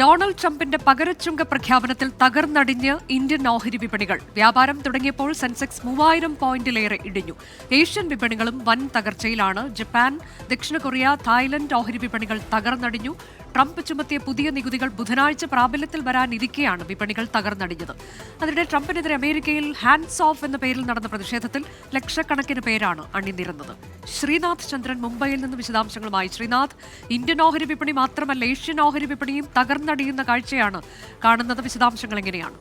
Donald ട്രംപിന്റെ പകരച്ചുങ്ക പ്രഖ്യാപനത്തിൽ തകർന്നടിഞ്ഞ് Indian ഓഹരി വിപണികൾ. വ്യാപാരം തുടങ്ങിയപ്പോൾ സെൻസെക്സ് 3000 പോയിന്റിലേറെ ഇടിഞ്ഞു. ഏഷ്യൻ വിപണികളും വൻ തകർച്ചയിലാണ്. ജപ്പാൻ, ദക്ഷിണ കൊറിയ, തായ്ലൻഡ് ഓഹരി വിപണികൾ തകർന്നടിഞ്ഞു. ട്രംപ് ചുമത്തിയ പുതിയ നികുതികൾ ബുധനാഴ്ച പ്രാബല്യത്തിൽ വരാനിരിക്കെയാണ് വിപണികൾ തകർന്നടിഞ്ഞത്. അതിനിടെ ട്രംപിനെതിരെ അമേരിക്കയിൽ ഹാൻഡ്സ് ഓഫ് എന്ന പേരിൽ നടന്ന പ്രതിഷേധത്തിൽ ലക്ഷക്കണക്കിന് പേരാണ് അണിനിരന്നത്. ശ്രീനാഥ് ചന്ദ്രൻ മുംബൈയിൽ നിന്ന് വിശദാംശങ്ങളുമായി. ശ്രീനാഥ്, ഇന്ത്യൻ ഓഹരി വിപണി മാത്രമല്ല ഏഷ്യൻ ഓഹരി വിപണിയും തകർന്നടിയുന്ന കാഴ്ചയാണ് കാണുന്നത്. വിശദാംശങ്ങൾ എങ്ങനെയാണ്?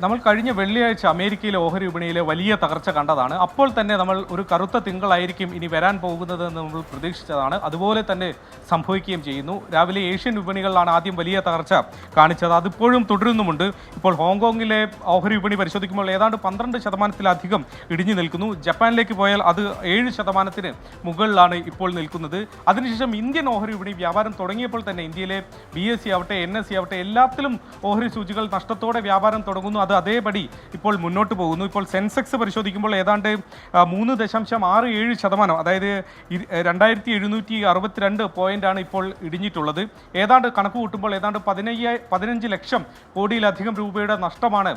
നമ്മൾ കഴിഞ്ഞ വെള്ളിയാഴ്ച അമേരിക്കയിലെ ഓഹരി വിപണിയിലെ വലിയ തകർച്ച കണ്ടതാണ്. അപ്പോൾ തന്നെ നമ്മൾ ഒരു കറുത്ത തിങ്കളായിരിക്കും ഇനി വരാൻ പോകുന്നതെന്ന് നമ്മൾ പ്രതീക്ഷിച്ചതാണ്. അതുപോലെ തന്നെ സംഭവിക്കുകയും ചെയ്യുന്നു. രാവിലെ ഏഷ്യൻ വിപണികളിലാണ് ആദ്യം വലിയ തകർച്ച കാണിച്ചത്. അതിപ്പോഴും തുടരുന്നുമുണ്ട്. ഇപ്പോൾ ഹോങ്കോങ്ങിലെ ഓഹരി വിപണി പരിശോധിക്കുമ്പോൾ ഏതാണ്ട് 12% ഇടിഞ്ഞു നിൽക്കുന്നു. ജപ്പാനിലേക്ക് പോയാൽ അത് 7% മുകളിലാണ് ഇപ്പോൾ നിൽക്കുന്നത്. അതിനുശേഷം ഇന്ത്യൻ ഓഹരി വിപണി വ്യാപാരം തുടങ്ങിയപ്പോൾ തന്നെ ഇന്ത്യയിലെ BSE ആവട്ടെ NSE ആവട്ടെ എല്ലാത്തിലും ഓഹരി സൂചികൾ നഷ്ടത്തോടെ വ്യാപാരം തുടങ്ങുന്നു. അത് അതേപടി ഇപ്പോൾ മുന്നോട്ട് പോകുന്നു. ഇപ്പോൾ സെൻസെക്സ് പരിശോധിക്കുമ്പോൾ ഏതാണ്ട് 3.67%, അതായത് 2762 പോയിന്റാണ് ഇപ്പോൾ ഇടിഞ്ഞിട്ടുള്ളത്. ഏതാണ്ട് കണക്ക് കൂട്ടുമ്പോൾ ഏതാണ്ട് 15 ലക്ഷം കോടിയിലധികം രൂപയുടെ നഷ്ടമാണ്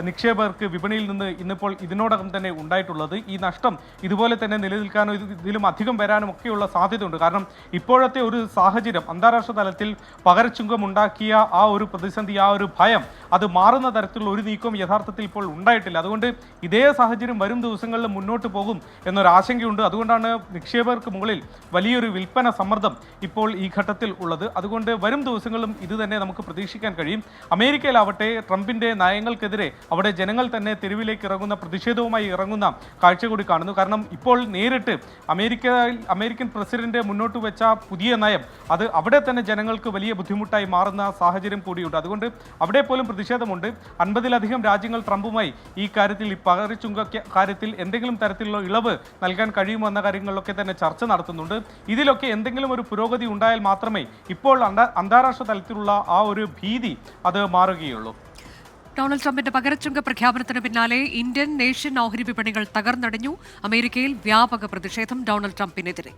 നിക്ഷേപകർക്ക് വിപണിയിൽ നിന്ന് ഇന്നിപ്പോൾ ഇതിനോടകം തന്നെ ഉണ്ടായിട്ടുള്ളത്. ഈ നഷ്ടം ഇതുപോലെ തന്നെ നിലനിൽക്കാനോ ഇതിലും അധികം വരാനും ഒക്കെയുള്ള സാധ്യതയുണ്ട്. കാരണം ഇപ്പോഴത്തെ ഒരു സാഹചര്യം, അന്താരാഷ്ട്ര തലത്തിൽ പകരച്ചുങ്കം ഉണ്ടാക്കിയ ആ ഒരു പ്രതിസന്ധി, ആ ഒരു ഭയം, അത് മാറുന്ന തരത്തിലുള്ള ഒരു നീക്കം യഥാർത്ഥത്തിൽ ഇപ്പോൾ ഉണ്ടായിട്ടില്ല. അതുകൊണ്ട് ഇതേ സാഹചര്യം വരും ദിവസങ്ങളിൽ മുന്നോട്ട് പോകും എന്നൊരാശങ്കയുണ്ട്. അതുകൊണ്ടാണ് നിക്ഷേപകർക്ക് മുകളിൽ വലിയൊരു വിൽപ്പന സമ്മർദ്ദം ഇപ്പോൾ ഈ ഘട്ടത്തിൽ ഉള്ളത്. അതുകൊണ്ട് വരും ദിവസങ്ങളിലും ഇത് തന്നെ നമുക്ക് പ്രതീക്ഷിക്കാൻ കഴിയും. അമേരിക്കയിലാവട്ടെ ട്രംപിന്റെ നയങ്ങൾക്കെതിരെ അവിടെ ജനങ്ങൾ തന്നെ തെരുവിലേക്ക് ഇറങ്ങുന്ന, പ്രതിഷേധവുമായി ഇറങ്ങുന്ന കാഴ്ച കൂടി കാണുന്നു. കാരണം ഇപ്പോൾ നേരിട്ട് അമേരിക്കൻ പ്രസിഡന്റ് മുന്നോട്ട് വെച്ച പുതിയ നയം അത് അവിടെ തന്നെ ജനങ്ങൾക്ക് വലിയ ബുദ്ധിമുട്ടായി മാറുന്ന സാഹചര്യം കൂടിയുണ്ട്. അതുകൊണ്ട് അവിടെ പോലും പ്രതിഷേധമുണ്ട്. 50-ലധികം രാജ്യങ്ങൾ ട്രംപുമായി ഈ കാര്യത്തിൽ, ഈ പകരച്ചുങ്ക കാര്യത്തിൽ എന്തെങ്കിലും തരത്തിലുള്ള ഇളവ് നൽകാൻ കഴിയുമോ എന്ന കാര്യങ്ങളിലൊക്കെ തന്നെ ചർച്ച നടത്തുന്നുണ്ട്. ഇതിലൊക്കെ എന്തെങ്കിലും ഒരു പുരോഗതി ഉണ്ടായാൽ മാത്രമേ ഇപ്പോൾ അന്താരാഷ്ട്ര തലത്തിലുള്ള ആ ഒരു ഭീതി അത് മാറുകയുള്ളൂ. ഡൊണാൾഡ് ട്രംപിന്റെ പകരച്ചുങ്ക പ്രഖ്യാപനത്തിന് പിന്നാലെ ഇന്ത്യൻ ഏഷ്യൻ ഓഹരി വിപണികൾ തകർന്നടിഞ്ഞു. അമേരിക്കയിൽ വ്യാപക പ്രതിഷേധം ഡൊണാൾഡ് ട്രംപിനെതിരെ.